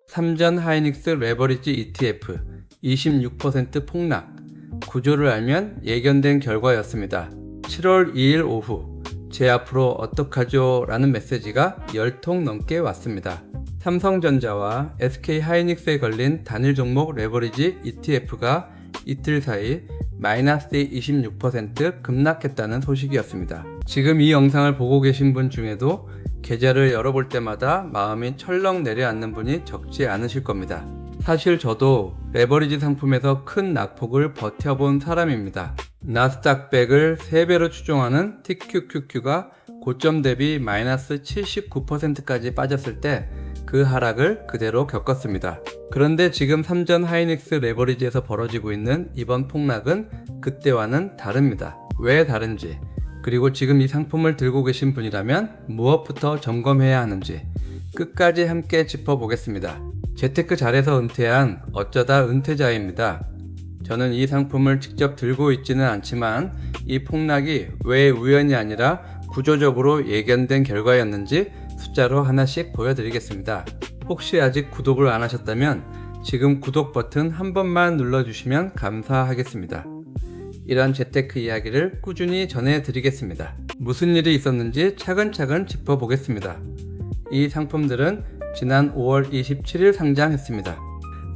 삼전 하이닉스 레버리지 ETF 26% 폭락, 구조를 알면 예견된 결과였습니다. 7월 2일 오후 제 앞으로 어떡하죠? 라는 메시지가 10통 넘게 왔습니다. 삼성전자와 SK 하이닉스에 걸린 단일 종목 레버리지 ETF가 이틀 사이 마이너스 26% 급락했다는 소식이었습니다. 지금 이 영상을 보고 계신 분 중에도 계좌를 열어볼 때마다 마음이 철렁 내려앉는 분이 적지 않으실 겁니다. 사실 저도 레버리지 상품에서 큰 낙폭을 버텨본 사람입니다. 나스닥 100을 3배로 추종하는 TQQQ가 고점 대비 마이너스 79%까지 빠졌을 때 그 하락을 그대로 겪었습니다. 그런데 지금 삼전 하이닉스 레버리지에서 벌어지고 있는 이번 폭락은 그때와는 다릅니다. 왜 다른지, 그리고 지금 이 상품을 들고 계신 분이라면 무엇부터 점검해야 하는지 끝까지 함께 짚어보겠습니다. 재테크 잘해서 은퇴한 어쩌다 은퇴자입니다. 저는 이 상품을 직접 들고 있지는 않지만 이 폭락이 왜 우연이 아니라 구조적으로 예견된 결과였는지 숫자로 하나씩 보여드리겠습니다. 혹시 아직 구독을 안 하셨다면 지금 구독 버튼 한 번만 눌러주시면 감사하겠습니다. 이런 재테크 이야기를 꾸준히 전해드리겠습니다. 무슨 일이 있었는지 차근차근 짚어보겠습니다. 이 상품들은 지난 5월 27일 상장했습니다.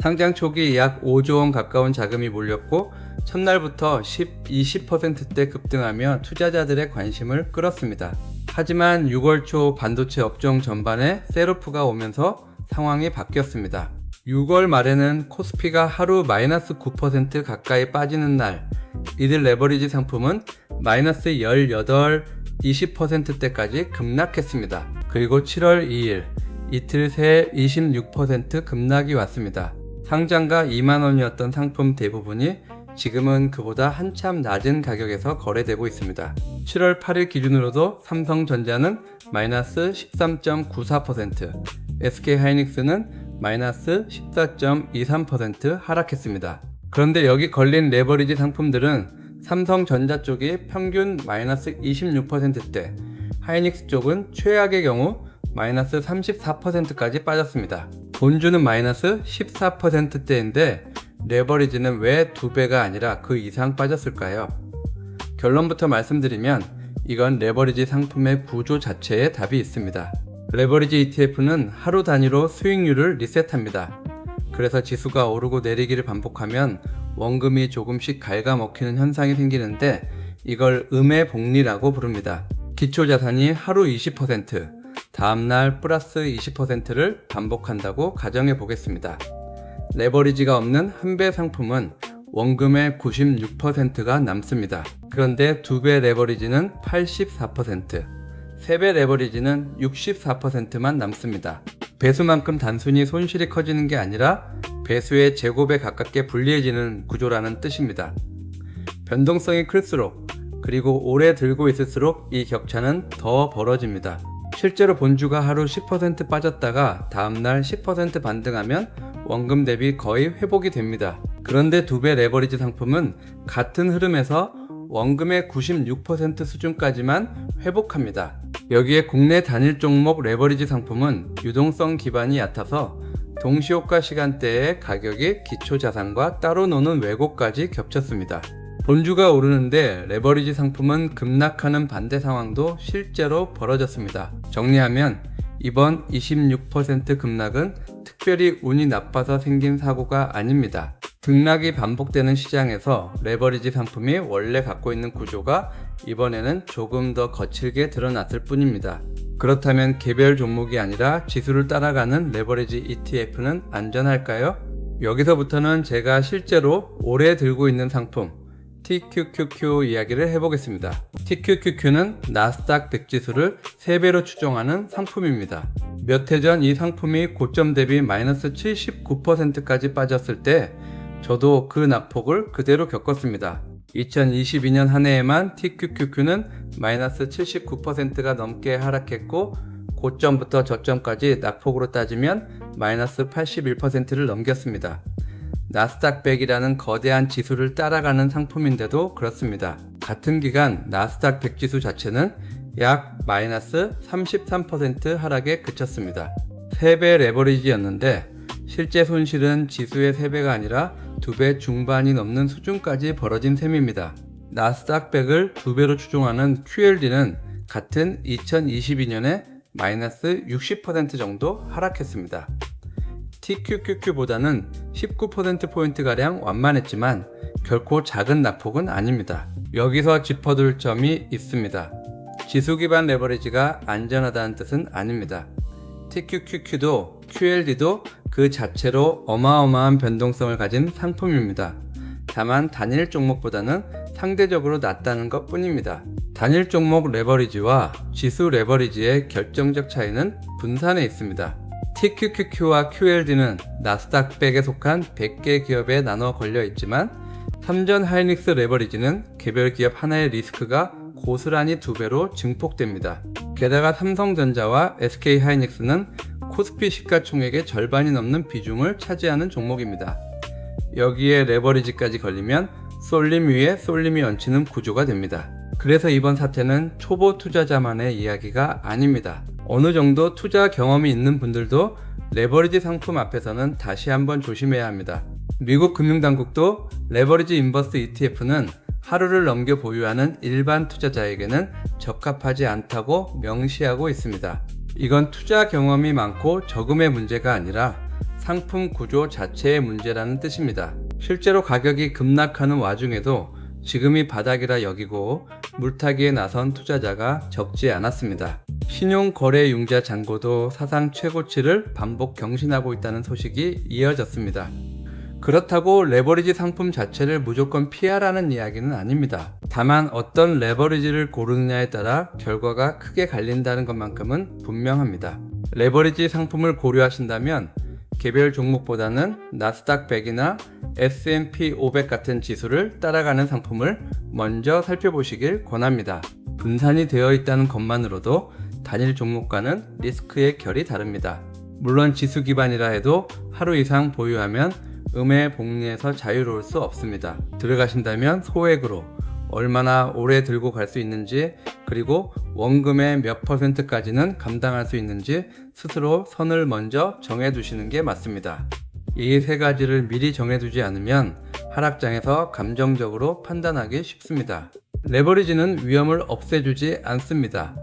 상장 초기 약 5조 원 가까운 자금이 몰렸고 첫날부터 20%대 급등하며 투자자들의 관심을 끌었습니다. 하지만 6월 초 반도체 업종 전반에 셋오프가 오면서 상황이 바뀌었습니다. 6월 말에는 코스피가 하루 마이너스 9% 가까이 빠지는 날, 이들 레버리지 상품은 마이너스 18, 20%대까지 급락했습니다. 그리고 7월 2일, 이틀 새 26% 급락이 왔습니다. 상장가 2만원이었던 상품 대부분이 지금은 그보다 한참 낮은 가격에서 거래되고 있습니다. 7월 8일 기준으로도 삼성전자는 마이너스 13.94%, SK 하이닉스는 마이너스 14.23% 하락했습니다. 그런데 여기 걸린 레버리지 상품들은 삼성전자 쪽이 평균 마이너스 26%대, 하이닉스 쪽은 최악의 경우 마이너스 34%까지 빠졌습니다. 본주는 마이너스 14%대인데 레버리지는 왜 2배가 아니라 그 이상 빠졌을까요? 결론부터 말씀드리면 이건 레버리지 상품의 구조 자체에 답이 있습니다. 레버리지 ETF는 하루 단위로 수익률을 리셋합니다. 그래서 지수가 오르고 내리기를 반복하면 원금이 조금씩 갉아먹히는 현상이 생기는데 이걸 음의 복리라고 부릅니다. 기초자산이 하루 20%, 다음날 플러스 20%를 반복한다고 가정해 보겠습니다. 레버리지가 없는 한배 상품은 원금의 96%가 남습니다. 그런데 2배 레버리지는 84%, 3배 레버리지는 64%만 남습니다. 배수만큼 단순히 손실이 커지는 게 아니라 배수의 제곱에 가깝게 불리해지는 구조라는 뜻입니다. 변동성이 클수록, 그리고 오래 들고 있을수록 이 격차는 더 벌어집니다. 실제로 본주가 하루 10% 빠졌다가 다음날 10% 반등하면 원금 대비 거의 회복이 됩니다. 그런데 2배 레버리지 상품은 같은 흐름에서 원금의 96% 수준까지만 회복합니다. 여기에 국내 단일 종목 레버리지 상품은 유동성 기반이 얕아서 동시효과 시간대에 가격이 기초자산과 따로 노는 왜곡까지 겹쳤습니다. 본주가 오르는데 레버리지 상품은 급락하는 반대 상황도 실제로 벌어졌습니다. 정리하면 이번 26% 급락은 특별히 운이 나빠서 생긴 사고가 아닙니다. 등락이 반복되는 시장에서 레버리지 상품이 원래 갖고 있는 구조가 이번에는 조금 더 거칠게 드러났을 뿐입니다. 그렇다면 개별 종목이 아니라 지수를 따라가는 레버리지 ETF는 안전할까요? 여기서부터는 제가 실제로 오래 들고 있는 상품 TQQQ 이야기를 해보겠습니다. TQQQ는 나스닥 100 지수를 3배로 추종하는 상품입니다. 몇 해 전 이 상품이 고점 대비 마이너스 79%까지 빠졌을 때 저도 그 낙폭을 그대로 겪었습니다. 2022년 한 해에만 TQQQ는 마이너스 79%가 넘게 하락했고 고점부터 저점까지 낙폭으로 따지면 마이너스 81%를 넘겼습니다. 나스닥 100이라는 거대한 지수를 따라가는 상품인데도 그렇습니다. 같은 기간 나스닥 100 지수 자체는 약 마이너스 33% 하락에 그쳤습니다. 3배 레버리지였는데 실제 손실은 지수의 3배가 아니라 2배 중반이 넘는 수준까지 벌어진 셈입니다. 나스닥 100을 2배로 추종하는 QLD는 같은 2022년에 마이너스 60% 정도 하락했습니다. TQQQ보다는 19%포인트가량 완만했지만 결코 작은 낙폭은 아닙니다. 여기서 짚어둘 점이 있습니다. 지수 기반 레버리지가 안전하다는 뜻은 아닙니다. TQQQ도 QLD도 그 자체로 어마어마한 변동성을 가진 상품입니다. 다만 단일 종목보다는 상대적으로 낮다는 것 뿐입니다. 단일 종목 레버리지와 지수 레버리지의 결정적 차이는 분산에 있습니다. TQQQ와 QLD는 나스닥 100에 속한 100개 기업에 나눠 걸려 있지만 삼전 하이닉스 레버리지는 개별 기업 하나의 리스크가 고스란히 2배로 증폭됩니다. 게다가 삼성전자와 SK 하이닉스는 코스피 시가총액의 절반이 넘는 비중을 차지하는 종목입니다. 여기에 레버리지까지 걸리면 쏠림 위에 쏠림이 얹히는 구조가 됩니다. 그래서 이번 사태는 초보 투자자만의 이야기가 아닙니다. 어느 정도 투자 경험이 있는 분들도 레버리지 상품 앞에서는 다시 한번 조심해야 합니다. 미국 금융당국도 레버리지 인버스 ETF는 하루를 넘겨 보유하는 일반 투자자에게는 적합하지 않다고 명시하고 있습니다. 이건 투자 경험이 많고 적음의 문제가 아니라 상품 구조 자체의 문제라는 뜻입니다. 실제로 가격이 급락하는 와중에도 지금이 바닥이라 여기고 물타기에 나선 투자자가 적지 않았습니다. 신용거래융자 잔고도 사상 최고치를 반복 경신하고 있다는 소식이 이어졌습니다. 그렇다고 레버리지 상품 자체를 무조건 피하라는 이야기는 아닙니다. 다만 어떤 레버리지를 고르느냐에 따라 결과가 크게 갈린다는 것만큼은 분명합니다. 레버리지 상품을 고려하신다면 개별 종목보다는 나스닥 100이나 S&P 500 같은 지수를 따라가는 상품을 먼저 살펴보시길 권합니다. 분산이 되어 있다는 것만으로도 단일 종목과는 리스크의 결이 다릅니다. 물론 지수 기반이라 해도 하루 이상 보유하면 음의 복리에서 자유로울 수 없습니다. 들어가신다면 소액으로 얼마나 오래 들고 갈 수 있는지, 그리고 원금의 몇 %까지는 감당할 수 있는지 스스로 선을 먼저 정해두시는 게 맞습니다. 이 3가지를 미리 정해두지 않으면 하락장에서 감정적으로 판단하기 쉽습니다. 레버리지는 위험을 없애주지 않습니다.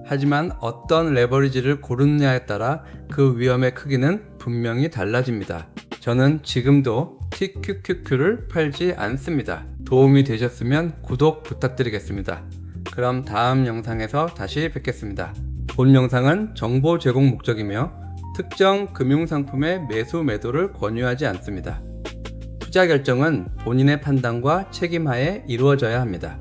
하지만 어떤 레버리지를 고르느냐에 따라 그 위험의 크기는 분명히 달라집니다. 저는 지금도 TQQQ를 팔지 않습니다. 도움이 되셨으면 구독 부탁드리겠습니다. 그럼 다음 영상에서 다시 뵙겠습니다. 본 영상은 정보 제공 목적이며 특정 금융상품의 매수 매도를 권유하지 않습니다. 투자 결정은 본인의 판단과 책임하에 이루어져야 합니다.